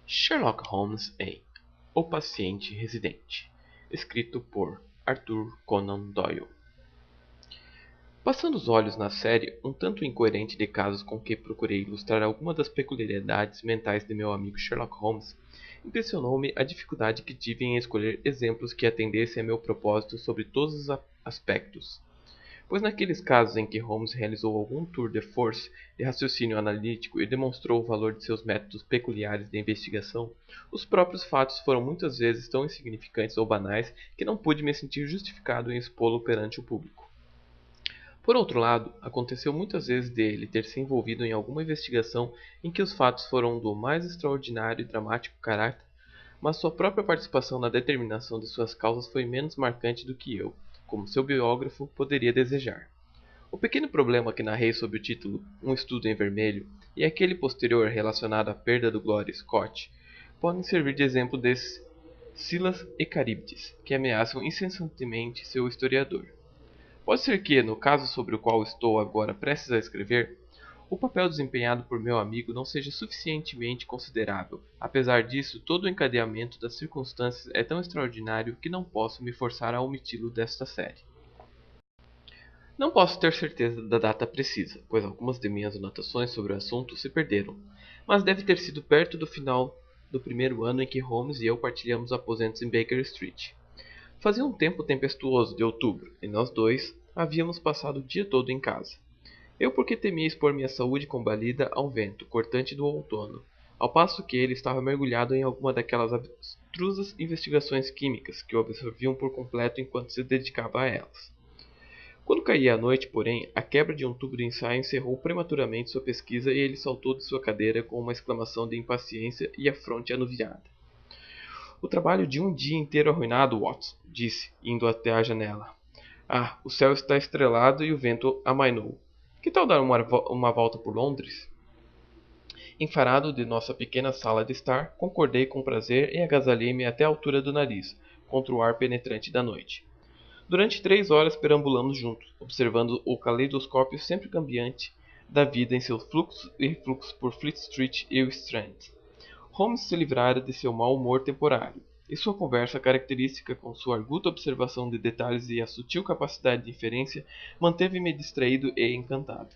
Sherlock Holmes em O Paciente Residente, escrito por Arthur Conan Doyle. Passando os olhos na série um tanto incoerente de casos com que procurei ilustrar algumas das peculiaridades mentais de meu amigo Sherlock Holmes, impressionou-me a dificuldade que tive em escolher exemplos que atendessem a meu propósito sobre todos os aspectos. Pois naqueles casos em que Holmes realizou algum tour de force de raciocínio analítico e demonstrou o valor de seus métodos peculiares de investigação, os próprios fatos foram muitas vezes tão insignificantes ou banais que não pude me sentir justificado em expô-lo perante o público. Por outro lado, aconteceu muitas vezes dele ter se envolvido em alguma investigação em que os fatos foram do mais extraordinário e dramático caráter, mas sua própria participação na determinação de suas causas foi menos marcante do que eu, como seu biógrafo, poderia desejar. O pequeno problema que narrei sob o título Um Estudo em Vermelho e aquele posterior relacionado à perda do Gloria Scott podem servir de exemplo desses Scylla e Charybdis que ameaçam incessantemente seu historiador. Pode ser que, no caso sobre o qual estou agora prestes a escrever, o papel desempenhado por meu amigo não seja suficientemente considerável. Apesar disso, todo o encadeamento das circunstâncias é tão extraordinário que não posso me forçar a omiti-lo desta série. Não posso ter certeza da data precisa, pois algumas de minhas anotações sobre o assunto se perderam, mas deve ter sido perto do final do primeiro ano em que Holmes e eu partilhamos aposentos em Baker Street. Fazia um tempo tempestuoso de outubro, e nós dois havíamos passado o dia todo em casa. Eu porque temia expor minha saúde combalida ao vento cortante do outono, ao passo que ele estava mergulhado em alguma daquelas abstrusas investigações químicas que o absorviam por completo enquanto se dedicava a elas. Quando caía a noite, porém, a quebra de um tubo de ensaio encerrou prematuramente sua pesquisa e ele saltou de sua cadeira com uma exclamação de impaciência e a fronte anuviada. O trabalho de um dia inteiro arruinado, Watson, disse, indo até a janela. Ah, o céu está estrelado e o vento amainou. Que tal dar uma volta por Londres? Enfarado de nossa pequena sala de estar, concordei com prazer e agasalhei-me até a altura do nariz, contra o ar penetrante da noite. Durante 3 horas perambulamos juntos, observando o caleidoscópio sempre cambiante da vida em seus fluxos e refluxos por Fleet Street e o Strand. Holmes se livrara de seu mau humor temporário, e sua conversa característica com sua arguta observação de detalhes e a sutil capacidade de inferência manteve-me distraído e encantado.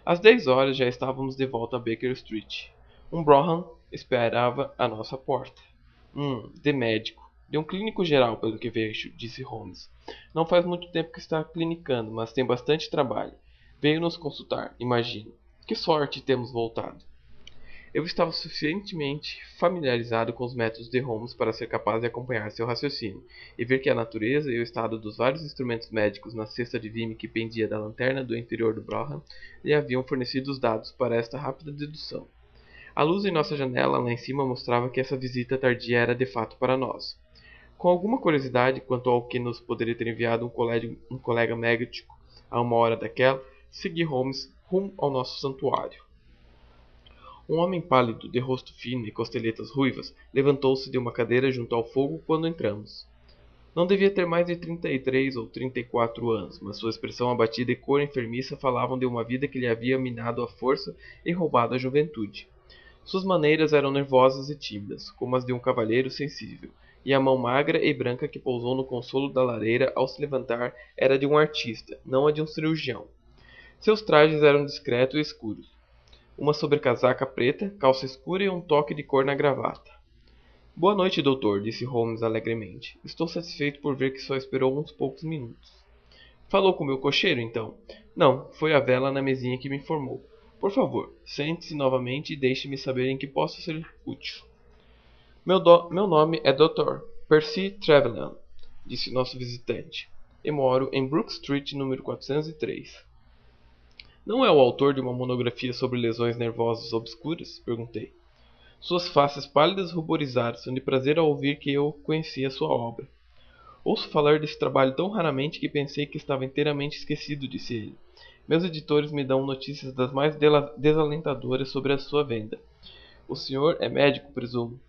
Às 10 horas já estávamos de volta a Baker Street. Um Brougham esperava à nossa porta. De médico. De um clínico geral, pelo que vejo, disse Holmes. Não faz muito tempo que está clinicando, mas tem bastante trabalho. Veio nos consultar, imagino. Que sorte temos voltado. Eu estava suficientemente familiarizado com os métodos de Holmes para ser capaz de acompanhar seu raciocínio, e ver que a natureza e o estado dos vários instrumentos médicos na cesta de vime que pendia da lanterna do interior do Brougham lhe haviam fornecido os dados para esta rápida dedução. A luz em nossa janela lá em cima mostrava que essa visita tardia era de fato para nós. Com alguma curiosidade quanto ao que nos poderia ter enviado um colega médico a uma hora daquela, segui Holmes rumo ao nosso santuário. Um homem pálido, de rosto fino e costeletas ruivas, levantou-se de uma cadeira junto ao fogo quando entramos. Não devia ter mais de 33 ou 34 anos, mas sua expressão abatida e cor enfermiça falavam de uma vida que lhe havia minado a força e roubado a juventude. Suas maneiras eram nervosas e tímidas, como as de um cavalheiro sensível, e a mão magra e branca que pousou no consolo da lareira ao se levantar era de um artista, não a de um cirurgião. Seus trajes eram discretos e escuros. Uma sobrecasaca preta, calça escura e um toque de cor na gravata. Boa noite, doutor, disse Holmes alegremente. Estou satisfeito por ver que só esperou uns poucos minutos. Falou com meu cocheiro, então? Não, foi a vela na mesinha que me informou. Por favor, sente-se novamente e deixe-me saber em que posso ser útil. Meu nome é Dr. Percy Trevelyan, disse nosso visitante, e moro em Brook Street, número 403. Não é o autor de uma monografia sobre lesões nervosas obscuras? Perguntei. Suas faces pálidas ruborizaram-se de prazer ao ouvir que eu conhecia sua obra. Ouço falar desse trabalho tão raramente que pensei que estava inteiramente esquecido, disse ele. Meus editores me dão notícias das mais desalentadoras sobre a sua venda. O senhor é médico, presumo?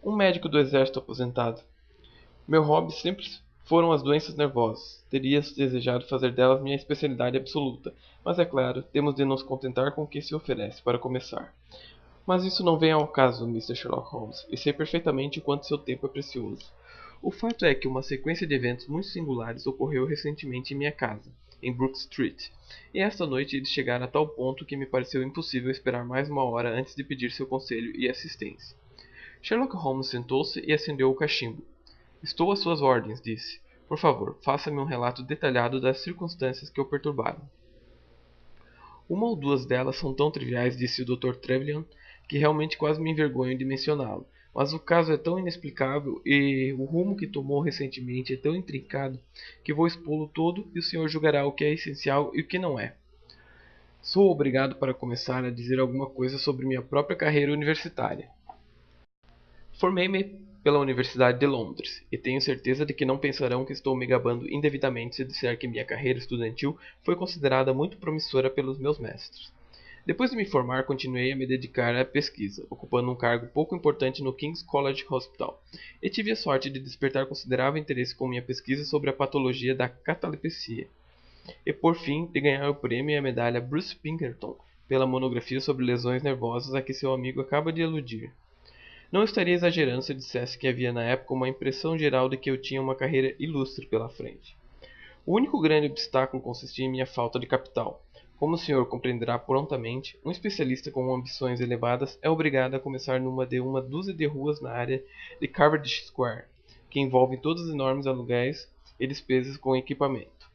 Um médico do exército aposentado. Meu hobby sempre foram as doenças nervosas. Teria desejado fazer delas minha especialidade absoluta, mas é claro, temos de nos contentar com o que se oferece para começar. Mas isso não vem ao caso, Mr. Sherlock Holmes, e sei perfeitamente o quanto seu tempo é precioso. O fato é que uma sequência de eventos muito singulares ocorreu recentemente em minha casa, em Brook Street, e esta noite eles chegaram a tal ponto que me pareceu impossível esperar mais uma hora antes de pedir seu conselho e assistência. Sherlock Holmes sentou-se e acendeu o cachimbo. Estou às suas ordens, disse. Por favor, faça-me um relato detalhado das circunstâncias que o perturbaram. Uma ou duas delas são tão triviais, disse o Dr. Trevelyan, que realmente quase me envergonho de mencioná-lo. Mas o caso é tão inexplicável e o rumo que tomou recentemente é tão intrincado que vou expô-lo todo e o senhor julgará o que é essencial e o que não é. Sou obrigado para começar a dizer alguma coisa sobre minha própria carreira universitária. Formei-me pela Universidade de Londres, e tenho certeza de que não pensarão que estou me gabando indevidamente se disser que minha carreira estudantil foi considerada muito promissora pelos meus mestres. Depois de me formar, continuei a me dedicar à pesquisa, ocupando um cargo pouco importante no King's College Hospital, e tive a sorte de despertar considerável interesse com minha pesquisa sobre a patologia da catalepsia, e por fim de ganhar o prêmio e a medalha Bruce Pinkerton pela monografia sobre lesões nervosas a que seu amigo acaba de aludir. Não estaria exagerando se dissesse que havia na época uma impressão geral de que eu tinha uma carreira ilustre pela frente. O único grande obstáculo consistia em minha falta de capital. Como o senhor compreenderá prontamente, um especialista com ambições elevadas é obrigado a começar numa de uma dúzia de ruas na área de Cavendish Square, que envolve todos os enormes aluguéis e despesas com equipamento.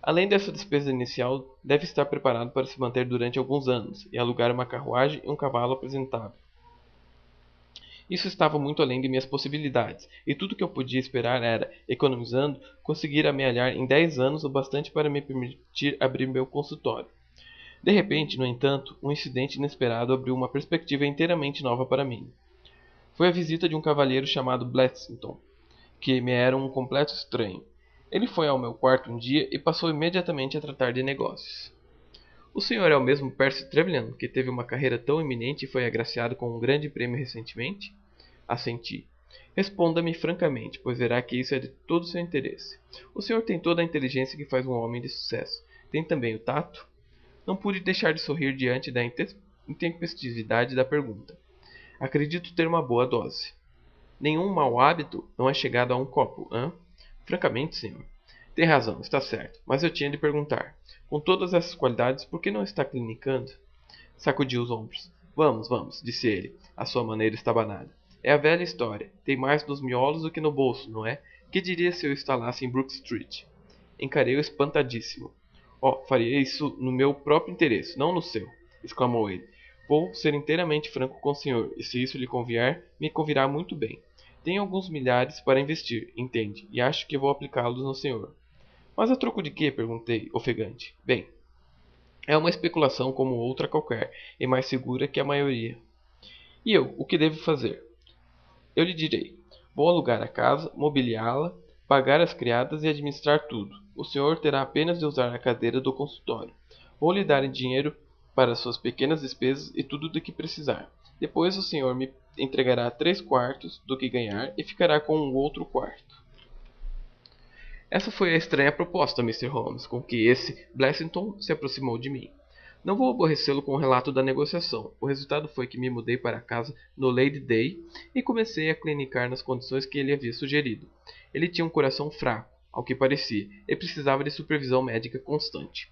Além dessa despesa inicial, deve estar preparado para se manter durante alguns anos e alugar uma carruagem e um cavalo apresentável. Isso estava muito além de minhas possibilidades, e tudo que eu podia esperar era, economizando, conseguir amealhar em 10 anos o bastante para me permitir abrir meu consultório. De repente, no entanto, um incidente inesperado abriu uma perspectiva inteiramente nova para mim. Foi a visita de um cavalheiro chamado Blessington, que me era um completo estranho. Ele foi ao meu quarto um dia e passou imediatamente a tratar de negócios. O senhor é o mesmo Percy Trevelyan, que teve uma carreira tão eminente e foi agraciado com um grande prêmio recentemente? Assenti. Responda-me francamente, pois verá que isso é de todo o seu interesse. O senhor tem toda a inteligência que faz um homem de sucesso. Tem também o tato? Não pude deixar de sorrir diante da intempestividade da pergunta. Acredito ter uma boa dose. Nenhum mau hábito não é chegado a um copo, hã? Francamente, senhor. Tem razão, está certo. Mas eu tinha de perguntar. Com todas essas qualidades, por que não está clinicando? Sacudiu os ombros. Vamos, vamos, disse ele, à sua maneira estabanada. É a velha história. Tem mais nos miolos do que no bolso, não é? Que diria se eu instalasse em Brook Street? Encarei-o espantadíssimo. Oh, faria isso no meu próprio interesse, não no seu, exclamou ele. Vou ser inteiramente franco com o senhor, e se isso lhe convier, me convirá muito bem. Tenho alguns milhares para investir, entende, e acho que vou aplicá-los no senhor. Mas a troco de quê? Perguntei, ofegante. Bem, é uma especulação como outra qualquer, e mais segura que a maioria. E eu, o que devo fazer? Eu lhe direi. Vou alugar a casa, mobiliá-la, pagar as criadas e administrar tudo. O senhor terá apenas de usar a cadeira do consultório. Vou lhe dar dinheiro para suas pequenas despesas e tudo do que precisar. Depois o senhor me entregará 3/4 do que ganhar e ficará com o outro quarto. Essa foi a estranha proposta, Mr. Holmes, com que esse Blessington se aproximou de mim. Não vou aborrecê-lo com o relato da negociação. O resultado foi que me mudei para casa no Lady Day e comecei a clinicar nas condições que ele havia sugerido. Ele tinha um coração fraco, ao que parecia, e precisava de supervisão médica constante.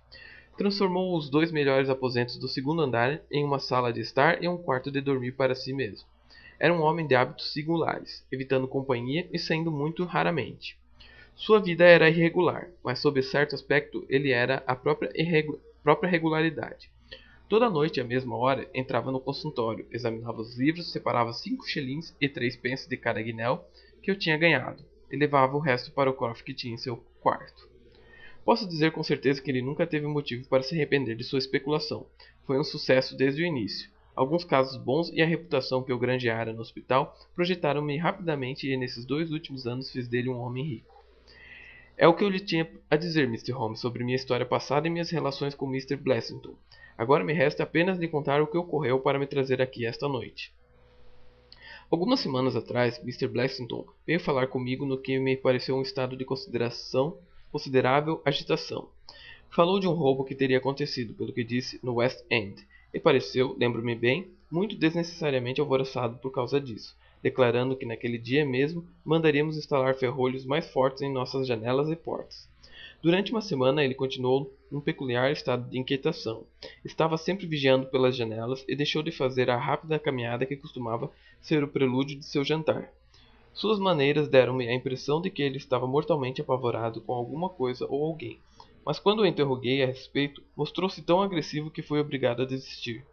Transformou os 2 melhores aposentos do segundo andar em uma sala de estar e um quarto de dormir para si mesmo. Era um homem de hábitos singulares, evitando companhia e saindo muito raramente. Sua vida era irregular, mas sob certo aspecto ele era a própria regularidade. Toda noite, à mesma hora, entrava no consultório, examinava os livros, separava 5 shillings e 3 pence de cada guinéu que eu tinha ganhado, e levava o resto para o cofre que tinha em seu quarto. Posso dizer com certeza que ele nunca teve motivo para se arrepender de sua especulação. Foi um sucesso desde o início. Alguns casos bons e a reputação que eu granjeara no hospital projetaram-me rapidamente e nesses 2 últimos anos fiz dele um homem rico. É o que eu lhe tinha a dizer, Mr. Holmes, sobre minha história passada e minhas relações com Mr. Blessington. Agora me resta apenas lhe contar o que ocorreu para me trazer aqui esta noite. Algumas semanas atrás, Mr. Blessington veio falar comigo no que me pareceu um estado de considerável agitação. Falou de um roubo que teria acontecido, pelo que disse, no West End, E pareceu, lembro-me bem, muito desnecessariamente alvoroçado por causa disso, declarando que naquele dia mesmo mandaríamos instalar ferrolhos mais fortes em nossas janelas e portas. Durante uma semana ele continuou num peculiar estado de inquietação. Estava sempre vigiando pelas janelas e deixou de fazer a rápida caminhada que costumava ser o prelúdio de seu jantar. Suas maneiras deram-me a impressão de que ele estava mortalmente apavorado com alguma coisa ou alguém, mas quando o interroguei a respeito, mostrou-se tão agressivo que fui obrigado a desistir.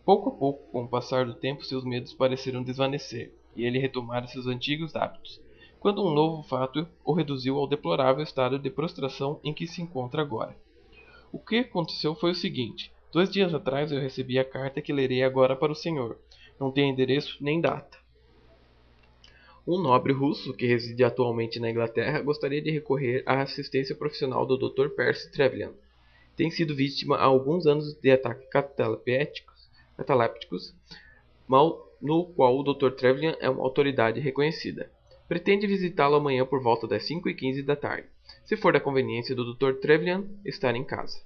Pouco a pouco, com o passar do tempo, seus medos pareceram desvanecer, e ele retomara seus antigos hábitos, quando um novo fato o reduziu ao deplorável estado de prostração em que se encontra agora. O que aconteceu foi o seguinte: 2 dias atrás eu recebi a carta que lerei agora para o senhor. Não tem endereço nem data. Um nobre russo, que reside atualmente na Inglaterra, gostaria de recorrer à assistência profissional do Dr. Percy Trevelyan. Tem sido vítima há alguns anos de ataques catalépticos, mal no qual o Dr. Trevelyan é uma autoridade reconhecida. Pretende visitá-lo amanhã por volta das 5h15 da tarde, se for da conveniência do Dr. Trevelyan estar em casa.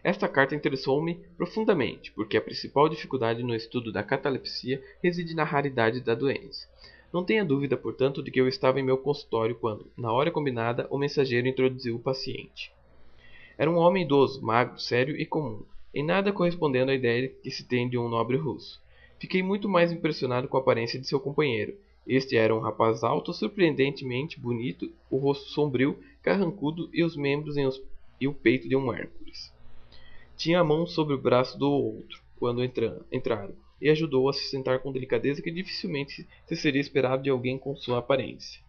Esta carta interessou-me profundamente, porque a principal dificuldade no estudo da catalepsia reside na raridade da doença. Não tenha dúvida, portanto, de que eu estava em meu consultório quando, na hora combinada, o mensageiro introduziu o paciente. Era um homem idoso, magro, sério e comum, em nada correspondendo à ideia que se tem de um nobre russo. Fiquei muito mais impressionado com a aparência de seu companheiro. Este era um rapaz alto, surpreendentemente bonito, o rosto sombrio, carrancudo e os membros e o peito de um Hércules. Tinha a mão sobre o braço do outro, quando entraram, e ajudou a se sentar com delicadeza que dificilmente se seria esperado de alguém com sua aparência.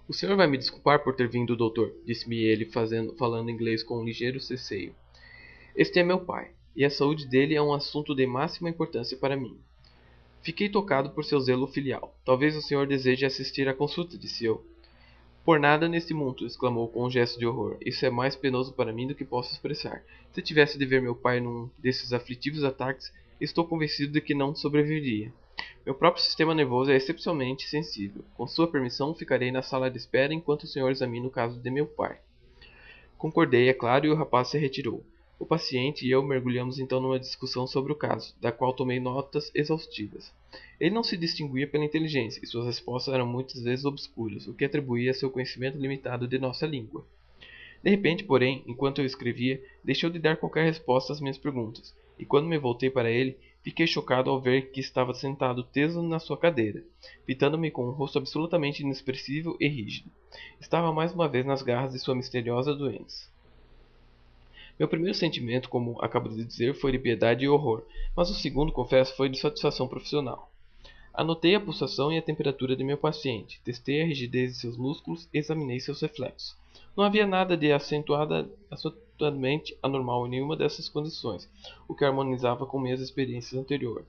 O senhor vai me desculpar por ter vindo, doutor, disse-me ele, falando inglês com um ligeiro ceceio. Este é meu pai, e a saúde dele é um assunto de máxima importância para mim. Fiquei tocado por seu zelo filial. Talvez o senhor deseje assistir à consulta, disse eu. Por nada neste mundo, exclamou com um gesto de horror. Isso é mais penoso para mim do que posso expressar. Se tivesse de ver meu pai num desses aflitivos ataques, estou convencido de que não sobreviveria. Meu próprio sistema nervoso é excepcionalmente sensível. Com sua permissão, ficarei na sala de espera enquanto o senhor examina o caso de meu pai. Concordei, é claro, e o rapaz se retirou. O paciente e eu mergulhamos então numa discussão sobre o caso, da qual tomei notas exaustivas. Ele não se distinguia pela inteligência, e suas respostas eram muitas vezes obscuras, o que atribuía a seu conhecimento limitado de nossa língua. De repente, porém, enquanto eu escrevia, deixou de dar qualquer resposta às minhas perguntas, e quando me voltei para ele, fiquei chocado ao ver que estava sentado teso na sua cadeira, fitando-me com um rosto absolutamente inexpressivo e rígido. Estava mais uma vez nas garras de sua misteriosa doença. Meu primeiro sentimento, como acabo de dizer, foi de piedade e horror, mas o segundo, confesso, foi de satisfação profissional. Anotei a pulsação e a temperatura de meu paciente, testei a rigidez de seus músculos e examinei seus reflexos. Não havia nada de acentuadamente anormal em nenhuma dessas condições, o que harmonizava com minhas experiências anteriores.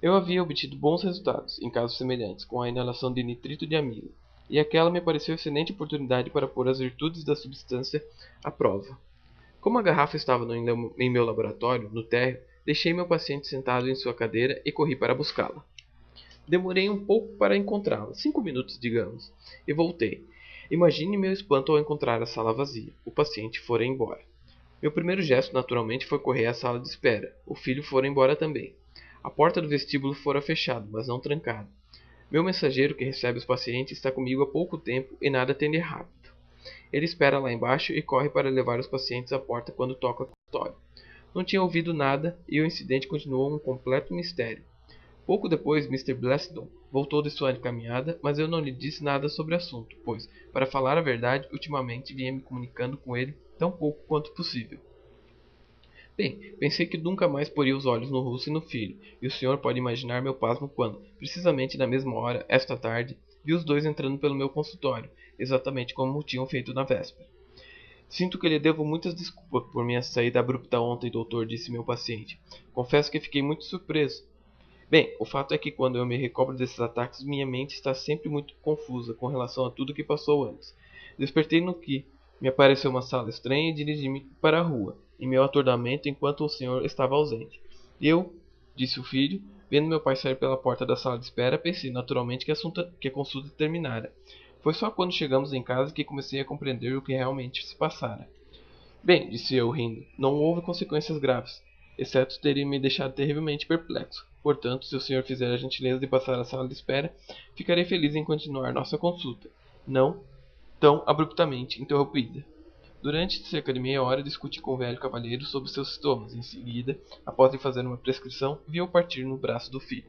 Eu havia obtido bons resultados, em casos semelhantes, com a inalação de nitrito de amilo, e aquela me pareceu excelente oportunidade para pôr as virtudes da substância à prova. Como a garrafa estava em meu laboratório, no térreo, deixei meu paciente sentado em sua cadeira e corri para buscá-la. Demorei um pouco para encontrá-la, 5 minutos, digamos, e voltei. Imagine meu espanto ao encontrar a sala vazia. O paciente fora embora. Meu primeiro gesto, naturalmente, foi correr à sala de espera. O filho fora embora também. A porta do vestíbulo fora fechada, mas não trancada. Meu mensageiro que recebe os pacientes está comigo há pouco tempo e nada tem de rápido. Ele espera lá embaixo e corre para levar os pacientes à porta quando toca o consultório. Não tinha ouvido nada e o incidente continuou um completo mistério. Pouco depois, Mr. Blaisdell voltou de sua caminhada, mas eu não lhe disse nada sobre o assunto, pois, para falar a verdade, ultimamente vinha me comunicando com ele tão pouco quanto possível. Bem, pensei que nunca mais poria os olhos no russo e no filho, e o senhor pode imaginar meu pasmo quando, precisamente na mesma hora, esta tarde, vi os dois entrando pelo meu consultório, exatamente como tinham feito na véspera. Sinto que lhe devo muitas desculpas por minha saída abrupta ontem, doutor, disse meu paciente. Confesso que fiquei muito surpreso. Bem, o fato é que quando eu me recobro desses ataques, minha mente está sempre muito confusa com relação a tudo que passou antes. Despertei no que me apareceu uma sala estranha e dirigi-me para a rua, em meu atordoamento enquanto o senhor estava ausente. Eu, disse o filho, vendo meu pai sair pela porta da sala de espera, pensei naturalmente que a consulta terminara. Foi só quando chegamos em casa que comecei a compreender o que realmente se passara. Bem, disse eu rindo, não houve consequências graves. exceto terem me deixado terrivelmente perplexo. Portanto, se o senhor fizer a gentileza de passar à sala de espera, ficarei feliz em continuar nossa consulta. Não tão abruptamente interrompida. Durante cerca de meia hora discuti com o velho cavalheiro sobre seus sintomas. Em seguida, após lhe fazer uma prescrição, vi-o partir no braço do filho.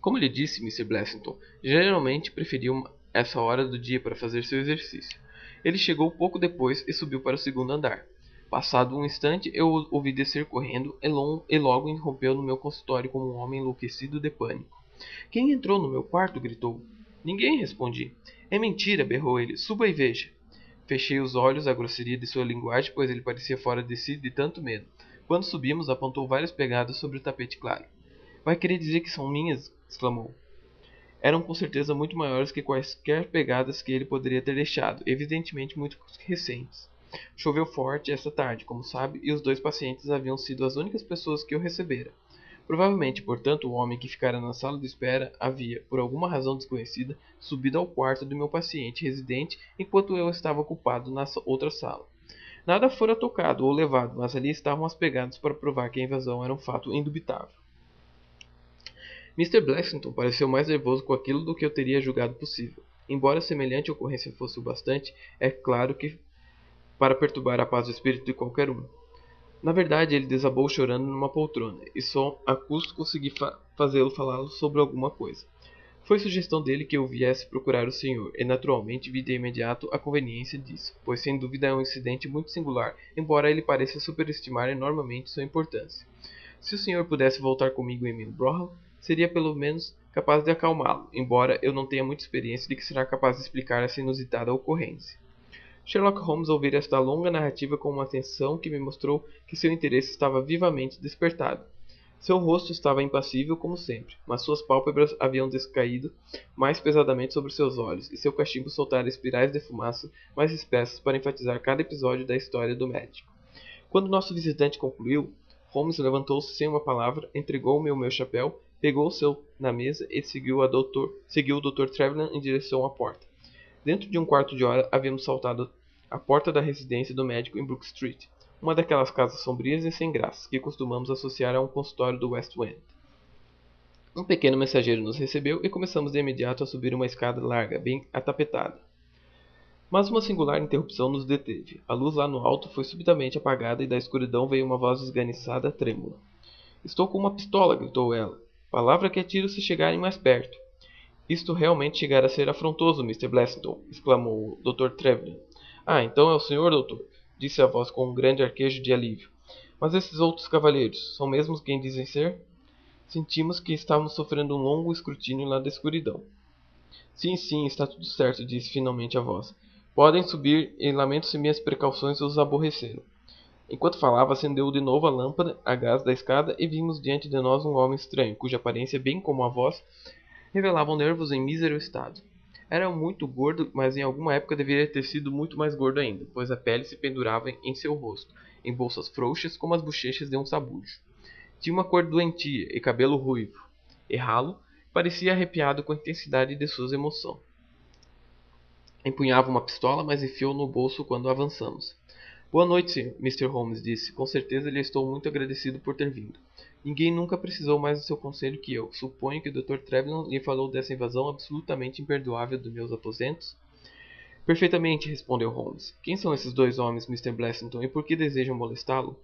Como lhe disse, Mr. Blessington, geralmente preferia essa hora do dia para fazer seu exercício. Ele chegou pouco depois e subiu para o segundo andar. Passado um instante, eu o ouvi descer correndo e logo irrompeu no meu consultório como um homem enlouquecido de pânico. Quem entrou no meu quarto? Gritou. Ninguém, respondi. É mentira, berrou ele. Suba e veja. Fechei os olhos à grosseria de sua linguagem, pois ele parecia fora de si de tanto medo. Quando subimos, apontou várias pegadas sobre o tapete claro. Vai querer dizer que são minhas? Exclamou. Eram com certeza muito maiores que quaisquer pegadas que ele poderia ter deixado, evidentemente muito recentes. Choveu forte esta tarde, como sabe, e os dois pacientes haviam sido as únicas pessoas que eu recebera. Provavelmente, portanto, o homem que ficara na sala de espera havia, por alguma razão desconhecida, subido ao quarto do meu paciente residente enquanto eu estava ocupado na outra sala. Nada fora tocado ou levado, mas ali estavam as pegadas para provar que a invasão era um fato indubitável. Mr. Blessington pareceu mais nervoso com aquilo do que eu teria julgado possível. Embora semelhante ocorrência fosse o bastante, é claro que para perturbar a paz do espírito de qualquer um. Na verdade, ele desabou chorando numa poltrona, e só a custo consegui fazê-lo falar sobre alguma coisa. Foi sugestão dele que eu viesse procurar o senhor, e naturalmente vi de imediato a conveniência disso, pois sem dúvida é um incidente muito singular, embora ele pareça superestimar enormemente sua importância. Se o senhor pudesse voltar comigo em Millbrough, seria pelo menos capaz de acalmá-lo, embora eu não tenha muita experiência de que será capaz de explicar essa inusitada ocorrência. Sherlock Holmes ouvira esta longa narrativa com uma atenção que me mostrou que seu interesse estava vivamente despertado. Seu rosto estava impassível como sempre, mas suas pálpebras haviam descaído mais pesadamente sobre seus olhos, e seu cachimbo soltara espirais de fumaça mais espessas para enfatizar cada episódio da história do médico. Quando nosso visitante concluiu, Holmes levantou-se sem uma palavra, entregou-me o meu chapéu, pegou o seu na mesa e seguiu o Dr. Trevelyan em direção à porta. Dentro de um quarto de hora, havíamos saltado a porta da residência do médico em Brook Street, uma daquelas casas sombrias e sem graça que costumamos associar a um consultório do West End. Um pequeno mensageiro nos recebeu e começamos de imediato a subir uma escada larga, bem atapetada. Mas uma singular interrupção nos deteve. A luz lá no alto foi subitamente apagada e da escuridão veio uma voz esganiçada, trêmula. Estou com uma pistola, gritou ela. Palavra que atiro se chegarem mais perto. Isto realmente chegara a ser afrontoso, Mr. Blessington, exclamou o Dr. Trevelyan. Ah, então é o senhor, doutor, disse a voz com um grande arquejo de alívio. Mas esses outros cavalheiros, são mesmo quem dizem ser? Sentimos que estávamos sofrendo um longo escrutínio lá da escuridão. Sim, sim, está tudo certo, disse finalmente a voz. Podem subir e lamento se minhas precauções os aborreceram. Enquanto falava, acendeu de novo a lâmpada a gás da escada e vimos diante de nós um homem estranho, cuja aparência, bem como a voz, revelavam nervos em mísero estado. Era muito gordo, mas em alguma época deveria ter sido muito mais gordo ainda, pois a pele se pendurava em seu rosto, em bolsas frouxas como as bochechas de um sabujo. Tinha uma cor doentia e cabelo ruivo, e ralo, parecia arrepiado com a intensidade de sua emoção. Empunhava uma pistola, mas enfiou no bolso quando avançamos. Boa noite, Sr. Mr. Holmes disse. Com certeza lhe estou muito agradecido por ter vindo. Ninguém nunca precisou mais do seu conselho que eu. Suponho que o Dr. Trevelyan lhe falou dessa invasão absolutamente imperdoável dos meus aposentos? Perfeitamente, respondeu Holmes. Quem são esses dois homens, Mr. Blessington, e por que desejam molestá-lo?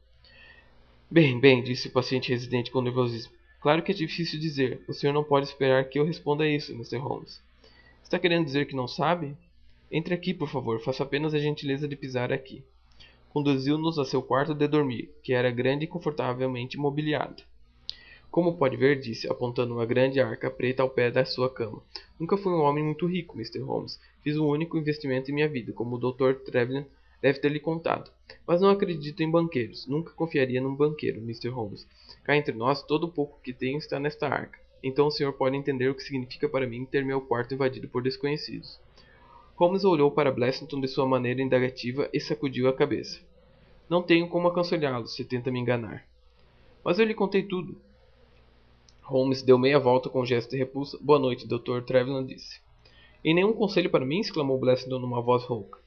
Bem, disse o paciente residente com nervosismo. Claro que é difícil dizer. O senhor não pode esperar que eu responda a isso, Mr. Holmes. Está querendo dizer que não sabe? Entre aqui, por favor. Faça apenas a gentileza de pisar aqui. Conduziu-nos a seu quarto de dormir, que era grande e confortavelmente mobiliado. Como pode ver, disse, apontando uma grande arca preta ao pé da sua cama. Nunca fui um homem muito rico, Mr. Holmes. Fiz um único investimento em minha vida, como o Dr. Trevelyan deve ter lhe contado. Mas não acredito em banqueiros. Nunca confiaria num banqueiro, Mr. Holmes. Cá entre nós, todo o pouco que tenho está nesta arca. Então o senhor pode entender o que significa para mim ter meu quarto invadido por desconhecidos. Holmes olhou para Blessington de sua maneira indagativa e sacudiu a cabeça. Não tenho como aconselhá-lo se tenta me enganar. Mas eu lhe contei tudo. Holmes deu meia volta com um gesto de repulsa. Boa noite, Dr. Trevelyan disse. E nenhum conselho para mim? Exclamou Blessington numa voz rouca.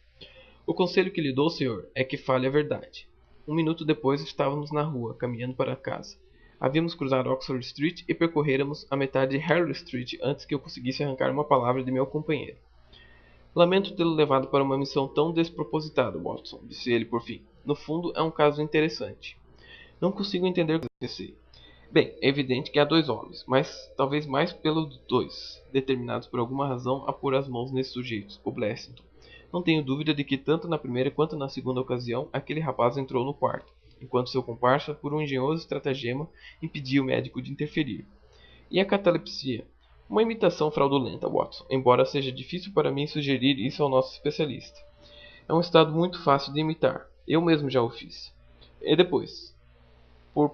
O conselho que lhe dou, senhor, é que fale a verdade. Um minuto depois estávamos na rua, caminhando para casa. Havíamos cruzado Oxford Street e percorrêramos a metade de Harley Street antes que eu conseguisse arrancar uma palavra de meu companheiro. Lamento tê-lo levado para uma missão tão despropositada, Watson, disse ele por fim. No fundo, é um caso interessante. Não consigo entender o que aconteceu. Bem, é evidente que há dois homens, mas talvez mais pelos dois, determinados por alguma razão a pôr as mãos nesses sujeitos, o Blessington. Não tenho dúvida de que tanto na primeira quanto na segunda ocasião, aquele rapaz entrou no quarto, enquanto seu comparsa, por um engenhoso estratagema, impedia o médico de interferir. E a catalepsia? Uma imitação fraudulenta, Watson, embora seja difícil para mim sugerir isso ao nosso especialista. É um estado muito fácil de imitar. Eu mesmo já o fiz. E depois?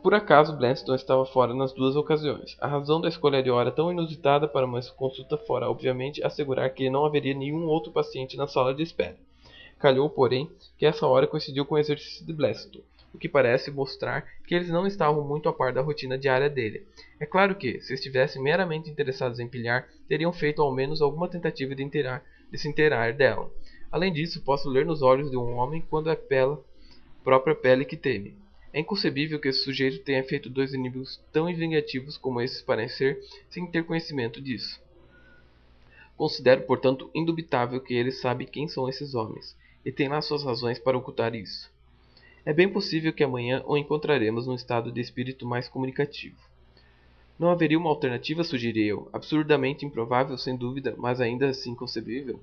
Por acaso, Blanston estava fora nas duas ocasiões. A razão da escolha de hora tão inusitada para uma consulta fora, obviamente, assegurar que não haveria nenhum outro paciente na sala de espera. Calhou, porém, que essa hora coincidiu com o exercício de Blanston, o que parece mostrar que eles não estavam muito a par da rotina diária dele. É claro que, se estivessem meramente interessados em pilhar, teriam feito ao menos alguma tentativa de se inteirar dela. Além disso, posso ler nos olhos de um homem quando é pela própria pele que teme. É inconcebível que esse sujeito tenha feito dois inimigos tão vingativos como esses parecem ser, sem ter conhecimento disso. Considero, portanto, indubitável que ele sabe quem são esses homens, e tem lá suas razões para ocultar isso. É bem possível que amanhã o encontraremos num estado de espírito mais comunicativo. Não haveria uma alternativa, sugeri eu, absurdamente improvável, sem dúvida, mas ainda assim concebível?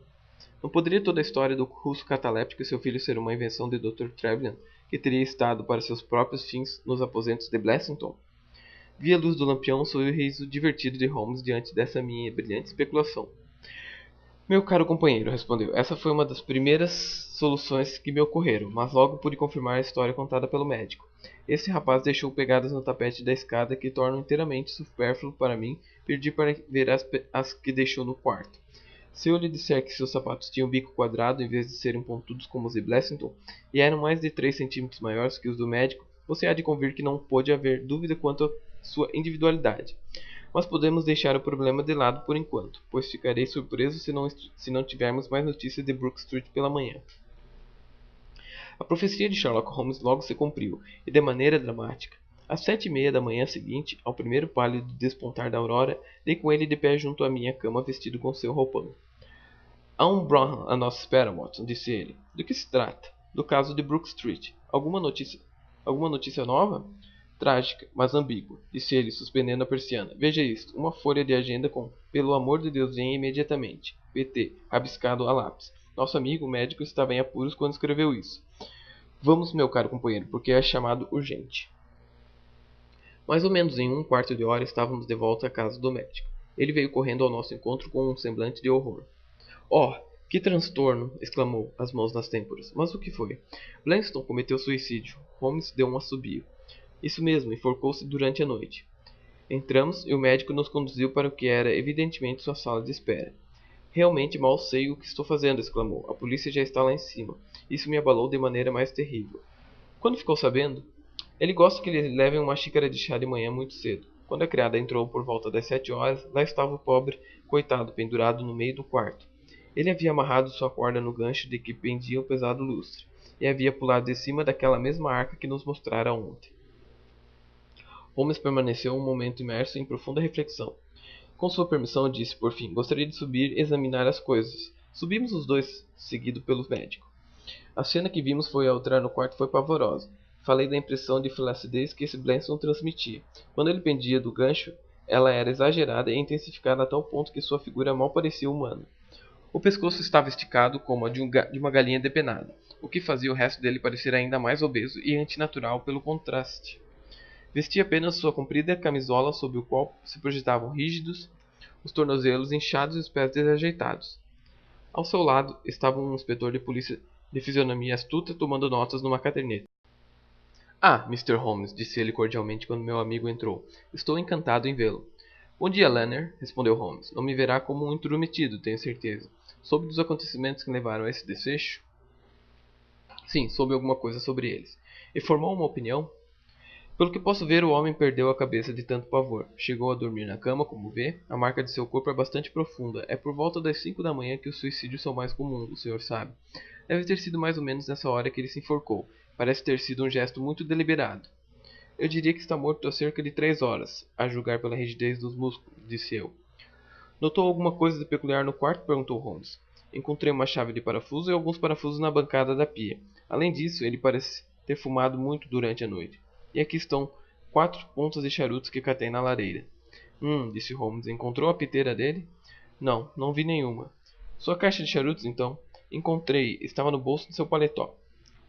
Não poderia toda a história do russo cataléptico e seu filho ser uma invenção de Dr. Trevelyan, que teria estado para seus próprios fins nos aposentos de Blessington? Vi a luz do lampião o sorriso divertido de Holmes diante dessa minha brilhante especulação. Meu caro companheiro, respondeu, essa foi uma das primeiras soluções que me ocorreram, mas logo pude confirmar a história contada pelo médico. Esse rapaz deixou pegadas no tapete da escada que tornam inteiramente supérfluo para mim pedir para ver as que deixou no quarto. Se eu lhe disser que seus sapatos tinham bico quadrado em vez de serem pontudos como os de Blessington, e eram mais de 3 centímetros maiores que os do médico, você há de convir que não pôde haver dúvida quanto à sua individualidade. Mas podemos deixar o problema de lado por enquanto, pois ficarei surpreso se não tivermos mais notícias de Brook Street pela manhã. A profecia de Sherlock Holmes logo se cumpriu, e de maneira dramática. Às 7:30 da manhã seguinte, ao primeiro pálido despontar da aurora, dei com ele de pé junto à minha cama vestido com seu roupão. Há um Brougham à nossa espera, Watson, disse ele. Do que se trata? Do caso de Brook Street. Alguma notícia nova? Trágica, mas ambígua, disse ele, suspendendo a persiana. Veja isto, uma folha de agenda com "Pelo amor de Deus, venha imediatamente. PT", rabiscado a lápis. Nosso amigo, o médico, estava em apuros quando escreveu isso. Vamos, meu caro companheiro, porque é chamado urgente. Mais ou menos em um quarto de hora estávamos de volta à casa do médico. Ele veio correndo ao nosso encontro com um semblante de horror. Oh, que transtorno! Exclamou, as mãos nas têmporas. Mas o que foi? Blanston cometeu suicídio. Holmes deu um assobio. Isso mesmo, enforcou-se durante a noite. Entramos e o médico nos conduziu para o que era evidentemente sua sala de espera. Realmente mal sei o que estou fazendo, exclamou. A polícia já está lá em cima. Isso me abalou de maneira mais terrível. Quando ficou sabendo? Ele gosta que lhe levem uma xícara de chá de manhã muito cedo. Quando a criada entrou por volta das 7 horas, lá estava o pobre coitado pendurado no meio do quarto. Ele havia amarrado sua corda no gancho de que pendia o pesado lustre, e havia pulado de cima daquela mesma arca que nos mostrara ontem. Holmes permaneceu um momento imerso em profunda reflexão. Com sua permissão, disse por fim, gostaria de subir e examinar as coisas. Subimos os dois, seguido pelo médico. A cena que vimos ao entrar no quarto foi pavorosa. Falei da impressão de flacidez que esse Blanston transmitia. Quando ele pendia do gancho, ela era exagerada e intensificada a tal ponto que sua figura mal parecia humana. O pescoço estava esticado como a de uma galinha depenada, o que fazia o resto dele parecer ainda mais obeso e antinatural pelo contraste. Vestia apenas sua comprida camisola sob o qual se projetavam rígidos os tornozelos inchados e os pés desajeitados. Ao seu lado estava um inspetor de polícia de fisionomia astuta tomando notas numa caderneta. Ah, Mr. Holmes, disse ele cordialmente quando meu amigo entrou. Estou encantado em vê-lo. Bom dia, Lanner, respondeu Holmes. Não me verá como um intrometido, tenho certeza. Soube dos acontecimentos que levaram a esse desfecho? Sim, soube alguma coisa sobre eles. E formou uma opinião? Pelo que posso ver, o homem perdeu a cabeça de tanto pavor. Chegou a dormir na cama, como vê. A marca de seu corpo é bastante profunda. É por volta das 5 da manhã que os suicídios são mais comuns, o senhor sabe. Deve ter sido mais ou menos nessa hora que ele se enforcou. Parece ter sido um gesto muito deliberado. Eu diria que está morto há cerca de 3 horas, a julgar pela rigidez dos músculos, disse eu. Notou alguma coisa de peculiar no quarto? Perguntou Holmes. Encontrei uma chave de parafuso e alguns parafusos na bancada da pia. Além disso, ele parece ter fumado muito durante a noite. E aqui estão 4 pontas de charutos que catei na lareira. Disse Holmes. Encontrou a piteira dele? Não, não vi nenhuma. Sua caixa de charutos, então? Encontrei. Estava no bolso de seu paletó.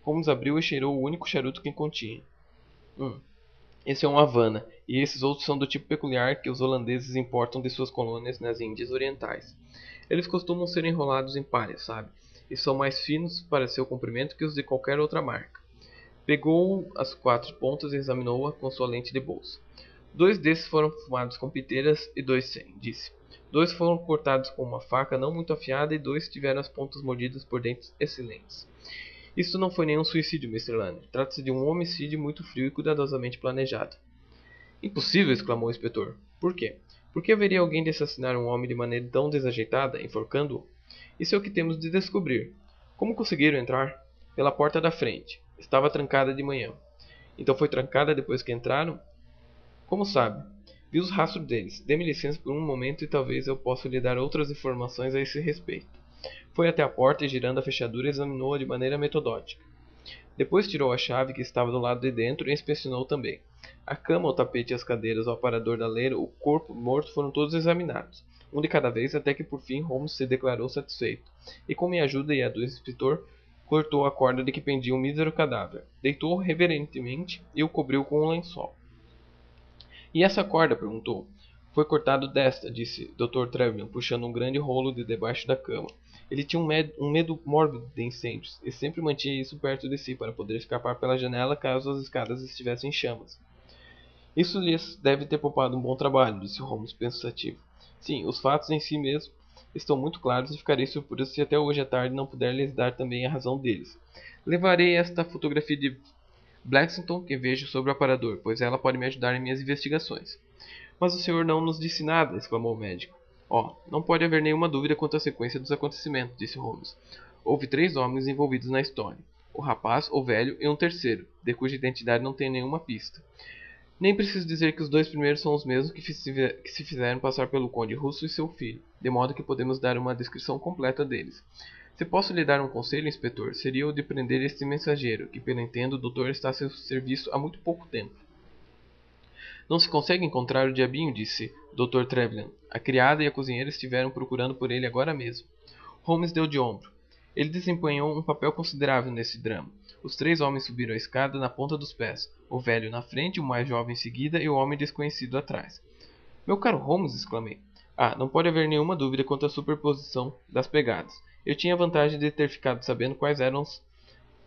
Holmes abriu e cheirou o único charuto que continha. Esse é um Havana, e esses outros são do tipo peculiar que os holandeses importam de suas colônias nas Índias Orientais. Eles costumam ser enrolados em palha, sabe? E são mais finos para seu comprimento que os de qualquer outra marca. Pegou as 4 pontas e examinou-a com sua lente de bolsa. 2 desses foram fumados com piteiras e 2 sem, disse. 2 foram cortados com uma faca não muito afiada e 2 tiveram as pontas mordidas por dentes excelentes. Isso não foi nenhum suicídio, Mr. Lane. Trata-se de um homicídio muito frio e cuidadosamente planejado. Impossível! Exclamou o inspetor. Por quê? Por que haveria alguém de assassinar um homem de maneira tão desajeitada, enforcando-o? Isso é o que temos de descobrir. Como conseguiram entrar? Pela porta da frente. Estava trancada de manhã. Então foi trancada depois que entraram? Como sabe? Vi os rastros deles. Dê-me licença por um momento e talvez eu possa lhe dar outras informações a esse respeito. Foi até a porta e, girando a fechadura, examinou-a de maneira metódica. Depois tirou a chave que estava do lado de dentro e inspecionou também. A cama, o tapete, as cadeiras, o aparador da leira, o corpo morto foram todos examinados, um de cada vez, até que por fim Holmes se declarou satisfeito, e com minha ajuda e a do inspetor, cortou a corda de que pendia um mísero cadáver, deitou-o reverentemente e o cobriu com um lençol. E essa corda? Perguntou. Foi cortado desta, disse Dr. Trevelyan, puxando um grande rolo de debaixo da cama. Ele tinha um medo mórbido de incêndios, e sempre mantinha isso perto de si, para poder escapar pela janela caso as escadas estivessem em chamas. Isso lhes deve ter poupado um bom trabalho, disse Holmes pensativo. Sim, os fatos em si mesmo estão muito claros e ficarei surpreso se até hoje à tarde não puder lhes dar também a razão deles. Levarei esta fotografia de Blackstone que vejo sobre o aparador, pois ela pode me ajudar em minhas investigações. Mas o senhor não nos disse nada, exclamou o médico. Não pode haver nenhuma dúvida quanto à sequência dos acontecimentos, disse Holmes. Houve 3 homens envolvidos na história. O rapaz, o velho e um terceiro, de cuja identidade não tenho nenhuma pista. Nem preciso dizer que os 2 primeiros são os mesmos que se fizeram passar pelo conde russo e seu filho, de modo que podemos dar uma descrição completa deles. Se posso lhe dar um conselho, inspetor, seria o de prender este mensageiro, que, pelo entendo, o doutor está a seu serviço há muito pouco tempo. Não se consegue encontrar o diabinho, disse Dr. Trevelyan. A criada e a cozinheira estiveram procurando por ele agora mesmo. Holmes deu de ombro. Ele desempenhou um papel considerável nesse drama. Os 3 homens subiram a escada na ponta dos pés, o velho na frente, o mais jovem em seguida e o homem desconhecido atrás. Meu caro Holmes, exclamei. Não pode haver nenhuma dúvida quanto à superposição das pegadas. Eu tinha a vantagem de ter ficado sabendo quais eram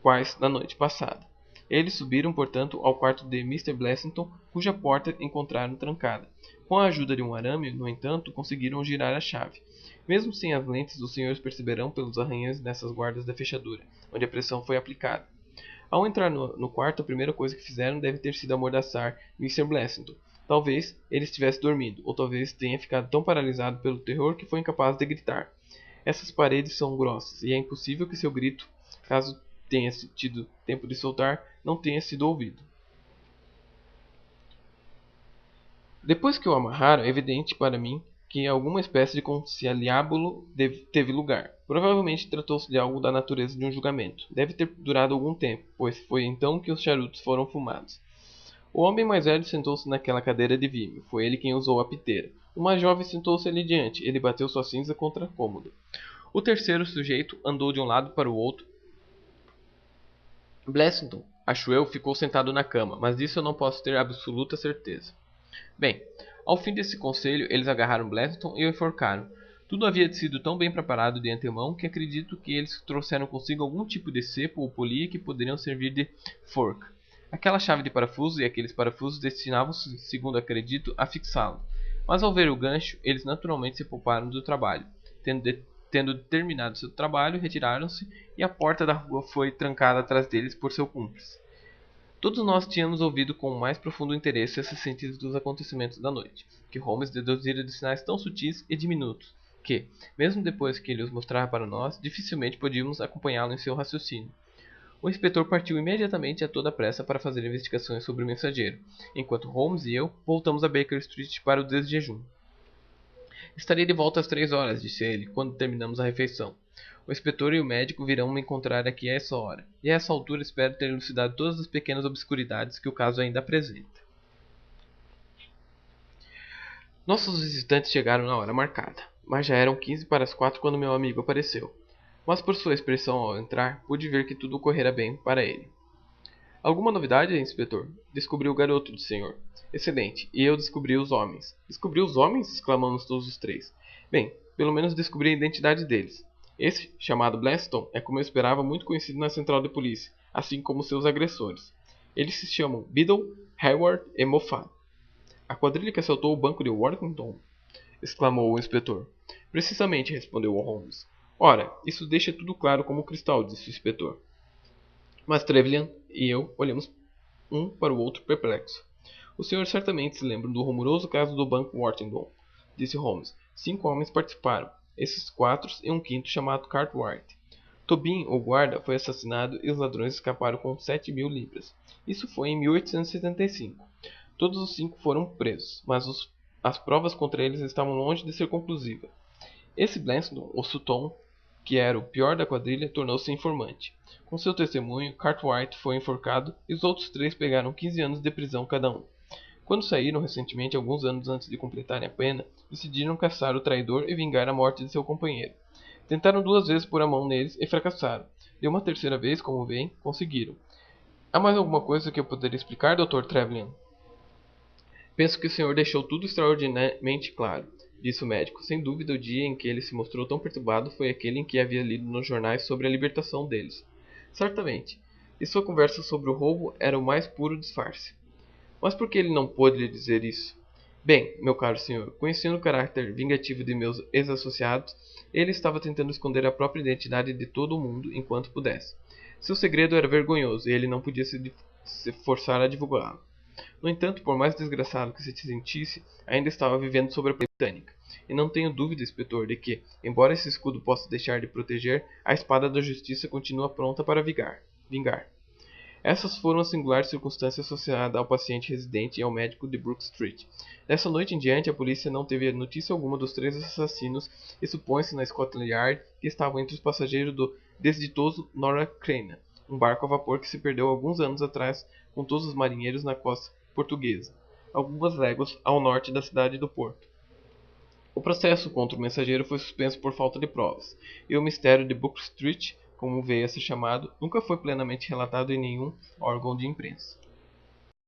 quais na noite passada. Eles subiram, portanto, ao quarto de Mr. Blessington, cuja porta encontraram trancada. Com a ajuda de um arame, no entanto, conseguiram girar a chave. Mesmo sem as lentes, os senhores perceberão pelos arranhões nessas guardas da fechadura, onde a pressão foi aplicada. Ao entrar no quarto, a primeira coisa que fizeram deve ter sido amordaçar Mr. Blessington. Talvez ele estivesse dormindo, ou talvez tenha ficado tão paralisado pelo terror que foi incapaz de gritar. Essas paredes são grossas, e é impossível que seu grito, caso tenha tido tempo de soltar, não tenha sido ouvido. Depois que o amarraram, é evidente para mim que alguma espécie de conciliábulo teve lugar. Provavelmente tratou-se de algo da natureza de um julgamento. Deve ter durado algum tempo, pois foi então que os charutos foram fumados. O homem mais velho sentou-se naquela cadeira de vime. Foi ele quem usou a piteira. O mais jovem sentou-se ali diante. Ele bateu sua cinza contra a cômoda. O terceiro sujeito andou de um lado para o outro. Blessington, acho eu, ficou sentado na cama, mas disso eu não posso ter absoluta certeza. Bem, ao fim desse conselho, eles agarraram Blessington e o enforcaram. Tudo havia sido tão bem preparado de antemão que acredito que eles trouxeram consigo algum tipo de cepo ou polia que poderiam servir de forca. Aquela chave de parafuso e aqueles parafusos destinavam-se, segundo acredito, a fixá-lo. Mas ao ver o gancho, eles naturalmente se pouparam do trabalho. Tendo terminado seu trabalho, retiraram-se e a porta da rua foi trancada atrás deles por seu cúmplice. Todos nós tínhamos ouvido com o mais profundo interesse esses sentidos dos acontecimentos da noite, que Holmes deduzira de sinais tão sutis e diminutos, que, mesmo depois que ele os mostrava para nós, dificilmente podíamos acompanhá-lo em seu raciocínio. O inspetor partiu imediatamente a toda pressa para fazer investigações sobre o mensageiro, enquanto Holmes e eu voltamos a Baker Street para o desjejum. Estarei de volta às 3 horas, disse ele, quando terminamos a refeição. O inspetor e o médico virão me encontrar aqui a essa hora, e a essa altura espero ter elucidado todas as pequenas obscuridades que o caso ainda apresenta. Nossos visitantes chegaram na hora marcada, mas já eram 15 para as 4 quando meu amigo apareceu. Mas por sua expressão ao entrar, pude ver que tudo correra bem para ele. Alguma novidade, inspetor? Descobri o garoto do senhor. Excelente. E eu descobri os homens. Descobri os homens? Exclamamos todos os três. Bem, pelo menos descobri a identidade deles. Esse, chamado Blanston, é como eu esperava muito conhecido na central de polícia, assim como seus agressores. Eles se chamam Biddle, Hayward e Moffat. A quadrilha que assaltou o banco de Worthington? Exclamou o inspetor. Precisamente, respondeu Holmes. Ora, isso deixa tudo claro como cristal, disse o inspetor. Mas Trevelyan e eu olhamos um para o outro perplexo. O senhor certamente se lembra do rumoroso caso do banco Worthington, disse Holmes. 5 homens participaram, esses 4 e um quinto chamado Cartwright. Tobin, o guarda, foi assassinado e os ladrões escaparam com 7.000 libras. Isso foi em 1875. Todos os 5 foram presos, mas as provas contra eles estavam longe de ser conclusivas. Esse Blanston, o Sutton, que era o pior da quadrilha, tornou-se informante. Com seu testemunho, Cartwright foi enforcado e os outros 3 pegaram 15 anos de prisão cada um. Quando saíram recentemente, alguns anos antes de completarem a pena, decidiram caçar o traidor e vingar a morte de seu companheiro. Tentaram 2 vezes pôr a mão neles e fracassaram. De uma terceira vez, como veem, conseguiram. Há mais alguma coisa que eu poderia explicar, Dr. Trevelyan? Penso que o senhor deixou tudo extraordinariamente claro, disse o médico. Sem dúvida, o dia em que ele se mostrou tão perturbado foi aquele em que havia lido nos jornais sobre a libertação deles. Certamente. E sua conversa sobre o roubo era o mais puro disfarce. Mas por que ele não pôde lhe dizer isso? Bem, meu caro senhor, conhecendo o caráter vingativo de meus ex-associados, ele estava tentando esconder a própria identidade de todo o mundo enquanto pudesse. Seu segredo era vergonhoso e ele não podia se forçar a divulgá-lo. No entanto, por mais desgraçado que se sentisse, ainda estava vivendo sobre a britânica. E não tenho dúvida, inspetor, de que, embora esse escudo possa deixar de proteger, a espada da justiça continua pronta para vingar. Essas foram as singulares circunstâncias associadas ao paciente residente e ao médico de Brook Street. Dessa noite em diante, a polícia não teve notícia alguma dos 3 assassinos e supõe-se na Scotland Yard que estavam entre os passageiros do desditoso Norah Creina, um barco a vapor que se perdeu alguns anos atrás com todos os marinheiros na costa portuguesa, algumas léguas ao norte da cidade do Porto. O processo contra o mensageiro foi suspenso por falta de provas, e o mistério de Brook Street, como veio a ser chamado, nunca foi plenamente relatado em nenhum órgão de imprensa.